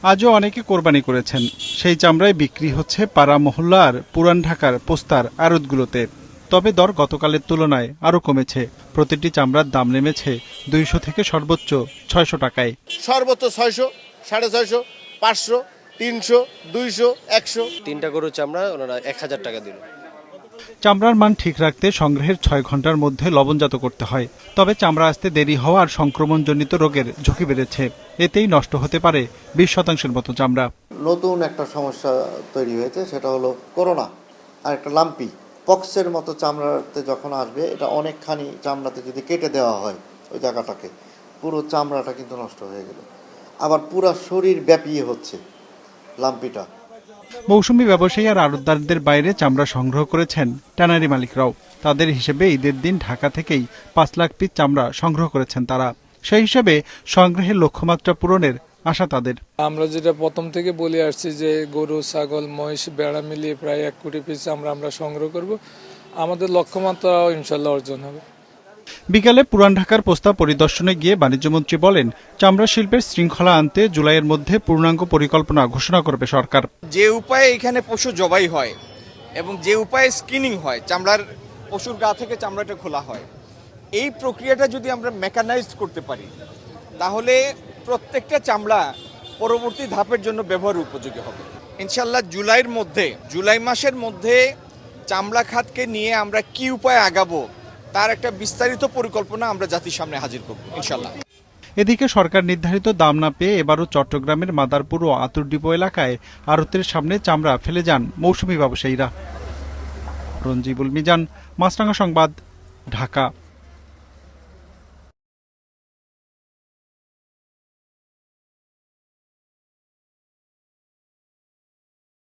আজও অনেকে কোরবানি করেছেন। সেই চামড়ায় বিক্রি হচ্ছে পাড়া মহল্লা আর পুরান ঢাকার পোস্তার আড়তগুলোতে। তবে দর গতকালের তুলনায় আরও কমেছে। প্রতিটি চামড়ার দাম নেমেছে 200 থেকে সর্বোচ্চ 600 টাকায়। সর্বোচ্চ 600, 650, 500, 300, 200, 100। 3টা গরুর চামড়া ওনারা 1000 টাকা দিল। চামড়ার মান ঠিক রাখতে সংগ্রহের 6 ঘন্টার মধ্যে লবণজাত করতে হয়। তবে চামড়া আসতে দেরি হওয়া আর সংক্রমণজনিত রোগের ঝুঁকি বেড়েছে। এতেই নষ্ট হতে পারে 20% মতো চামড়া। নতুন একটা সমস্যা তৈরি হয়েছে, সেটা হলো করোনা আর একটা লাম্পি পক্সের মতো চামড়াতে যখন আসবে, এটা অনেকখানি চামড়াতে যদি কেটে দেওয়া হয় ওই জায়গাটাকে, পুরো চামড়াটা কিন্তু নষ্ট হয়ে গেল। আবার পুরো শরীর ব্যাপী হচ্ছে লাম্পিটা। মৌসুমি ব্যবসায়ী আর আড়তদারদের বাইরে চামড়া সংগ্রহ করেছেন ট্যানারি মালিকরাও। তাদের হিসেবে ঈদের দিন ঢাকা থেকেই 5 লাখ পিস চামড়া সংগ্রহ করেছেন তারা। সেই হিসেবে সংগ্রহের লক্ষ্যমাত্রা পূরণের আশা তাদের। আমরা যেটা প্রথম থেকে বলে আসছি যে গরু, ছাগল, মহিষ, ভেড়া মিলিয়ে প্রায় 1 কোটি পিস আমরা সংগ্রহ করব। আমাদের লক্ষ্যমাত্রা ইনশাল্লাহ অর্জন হবে। বিকালে পুরান ঢাকার পোস্তা পরিদর্শনে গিয়ে বাণিজ্যমন্ত্রী বলেন, চামড়া শিল্পের শৃঙ্খলা আনতে জুলাইয়ের মধ্যে পূর্ণাঙ্গ পরিকল্পনা ঘোষণা করবে সরকার। যে উপায়ে এখানে পশু জবাই হয় এবং যে উপায়ে স্কিনিং হয়, চামড়ার পশুর গা থেকে চামড়াটা খোলা হয়, এই প্রক্রিয়াটা যদি আমরা মেকানাইজড করতে পারি, তাহলে প্রত্যেকটা চামড়া পরবর্তী ধাপের জন্য ব্যবহার উপযোগী হবে। ইনশাল্লাহ জুলাই মাসের মধ্যে চামড়া খাতকে নিয়ে আমরা কি উপায়ে আগাবো তার একটা বিস্তারিত পরিকল্পনা আমরা জাতির সামনে হাজির করব ইনশাল্লাহ। এদিকে সরকার নির্ধারিত দাম না পেয়ে এবারও চট্টগ্রামের মাদারপুর ও আতুর ডিপো এলাকায় আড়তের সামনে চামড়া ফেলে যান মৌসুমি ব্যবসায়ীরা। রঞ্জিবুল মিজান, মাছরাঙা সংবাদ, ঢাকা।